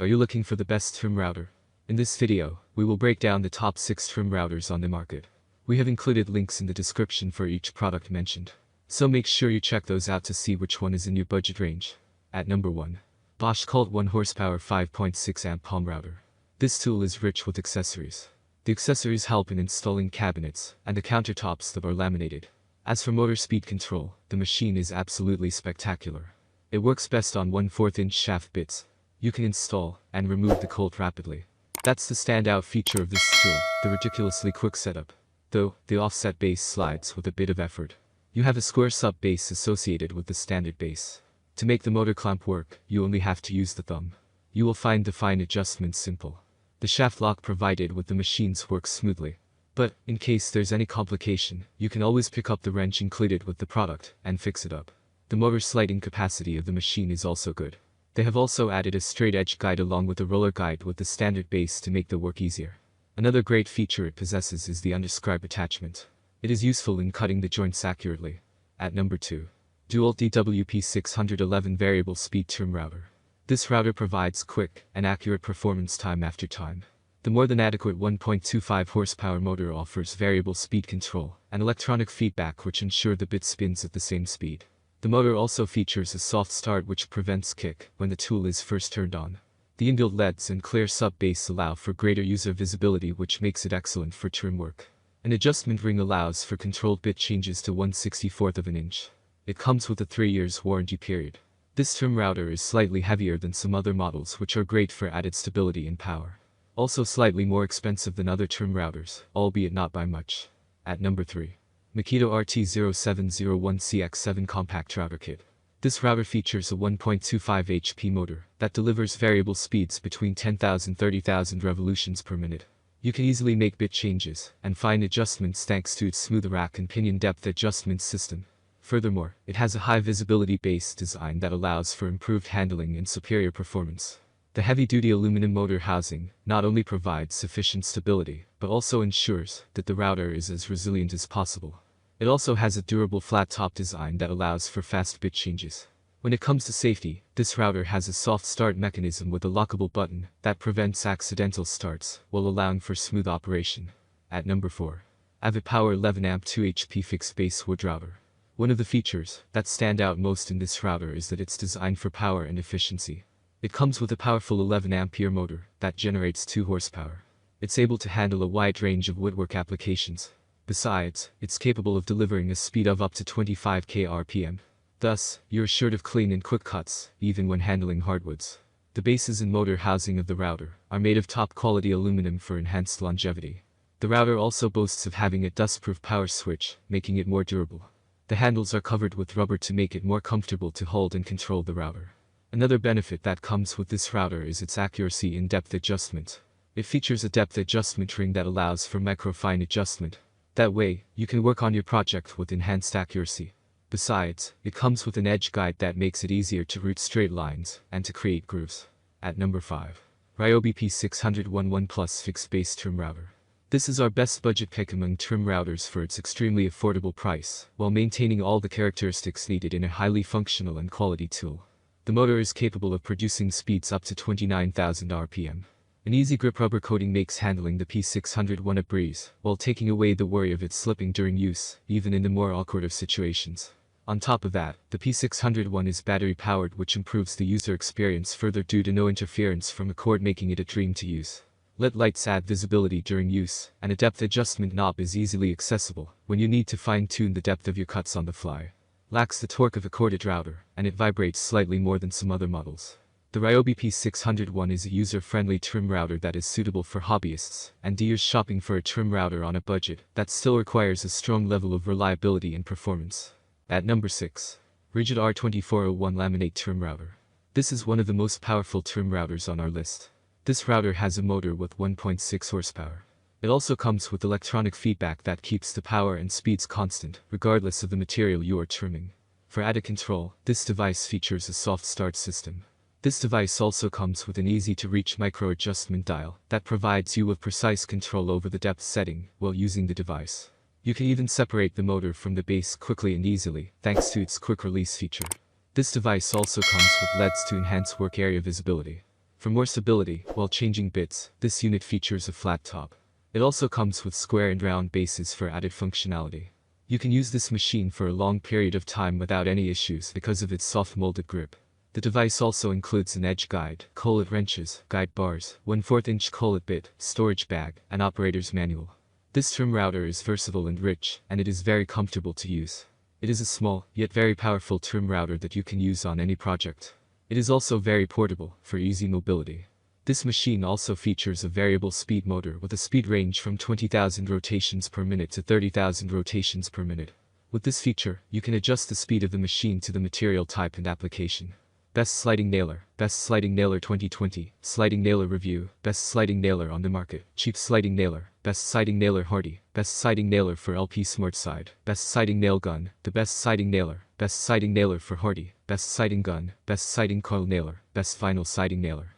Are you looking for the best trim router? In this video, we will break down the top 6 trim routers on the market. We have included links in the description for each product mentioned, so make sure you check those out to see which one is in your budget range. At number 1. Bosch Colt 1 horsepower 5.6 amp palm router. This tool is rich with accessories. The accessories help in installing cabinets and the countertops that are laminated. As for motor speed control, the machine is absolutely spectacular. It works best on 1/4 inch shaft bits. You can install and remove the colt rapidly. That's the standout feature of this tool, the ridiculously quick setup. Though, the offset base slides with a bit of effort. You have a square sub base associated with the standard base. To make the motor clamp work, you only have to use the thumb. You will find the fine adjustments simple. The shaft lock provided with the machines works smoothly. But, in case there's any complication, you can always pick up the wrench included with the product and fix it up. The motor sliding capacity of the machine is also good. They have also added a straight edge guide along with a roller guide with the standard base to make the work easier. Another great feature it possesses is the undescribed attachment. It is useful in cutting the joints accurately. At number 2. Dewalt DWP611 Variable Speed Trim Router. This router provides quick and accurate performance time after time. The more than adequate 1.25 horsepower motor offers variable speed control and electronic feedback which ensure the bit spins at the same speed. The motor also features a soft start which prevents kick when the tool is first turned on. The inbuilt LEDs and clear sub-base allow for greater user visibility which makes it excellent for trim work. An adjustment ring allows for controlled bit changes to 1/64 of an inch. It comes with a 3 years warranty period. This trim router is slightly heavier than some other models which are great for added stability and power. Also slightly more expensive than other trim routers, albeit not by much. At number 3. Makita RT0701CX7 Compact Router Kit. This router features a 1.25 HP motor that delivers variable speeds between 10,000 and 30,000 revolutions per minute. You can easily make bit changes and fine adjustments thanks to its smooth rack and pinion depth adjustment system. Furthermore, it has a high visibility base design that allows for improved handling and superior performance. The heavy-duty aluminum motor housing not only provides sufficient stability, but also ensures that the router is as resilient as possible. It also has a durable flat-top design that allows for fast bit changes. When it comes to safety, this router has a soft start mechanism with a lockable button that prevents accidental starts while allowing for smooth operation. At number 4. Avid Power 11 amp 2 HP Fixed Base Wood Router. One of the features that stand out most in this router is that it's designed for power and efficiency. It comes with a powerful 11 ampere motor that generates 2 horsepower. It's able to handle a wide range of woodwork applications. Besides, it's capable of delivering a speed of up to 25 kRPM. Thus, you're assured of clean and quick cuts, even when handling hardwoods. The bases and motor housing of the router are made of top-quality aluminum for enhanced longevity. The router also boasts of having a dust-proof power switch, making it more durable. The handles are covered with rubber to make it more comfortable to hold and control the router. Another benefit that comes with this router is its accuracy in depth adjustment. It features a depth adjustment ring that allows for micro-fine adjustment. That way, you can work on your project with enhanced accuracy. Besides, it comes with an edge guide that makes it easier to route straight lines and to create grooves. At number 5. Ryobi P611 Plus Fixed Base Trim Router. This is our best budget pick among trim routers for its extremely affordable price, while maintaining all the characteristics needed in a highly functional and quality tool. The motor is capable of producing speeds up to 29,000 RPM. An easy grip rubber coating makes handling the P611 a breeze, while taking away the worry of it slipping during use, even in the more awkward of situations. On top of that, the P611 is battery powered, which improves the user experience further due to no interference from a cord, making it a dream to use. LED lights add visibility during use, and a depth adjustment knob is easily accessible when you need to fine-tune the depth of your cuts on the fly. Lacks the torque of a corded router, and it vibrates slightly more than some other models. The Ryobi P611 is a user-friendly trim router that is suitable for hobbyists and deers shopping for a trim router on a budget that still requires a strong level of reliability and performance. At number 6. Ridgid R2401 Laminate Trim Router. This is one of the most powerful trim routers on our list. This router has a motor with 1.6 horsepower. It also comes with electronic feedback that keeps the power and speeds constant, regardless of the material you are trimming. For added control, this device features a soft start system. This device also comes with an easy-to-reach micro-adjustment dial that provides you with precise control over the depth setting while using the device. You can even separate the motor from the base quickly and easily, thanks to its quick release feature. This device also comes with LEDs to enhance work area visibility. For more stability, while changing bits, this unit features a flat top. It also comes with square and round bases for added functionality. You can use this machine for a long period of time without any issues because of its soft molded grip. The device also includes an edge guide, collet wrenches, guide bars, 1/4 inch collet bit, storage bag, and operator's manual. This trim router is versatile and rich, and it is very comfortable to use. It is a small, yet very powerful trim router that you can use on any project. It is also very portable, for easy mobility. This machine also features a variable speed motor with a speed range from 20,000 rotations per minute to 30,000 rotations per minute. With this feature, you can adjust the speed of the machine to the material type and application. Best Sliding Nailer, Best Sliding Nailer 2020, Sliding Nailer Review, Best Sliding Nailer on the Market, Cheap Sliding Nailer, Best Sliding Nailer Hardy, Best Sliding Nailer for LP Smart Side, Best Sliding Nail Gun, The Best Sliding Nailer, Best Sliding Nailer for Hardy, Best Sliding Gun, Best Sliding Coil Nailer, Best Vinyl Sliding Nailer.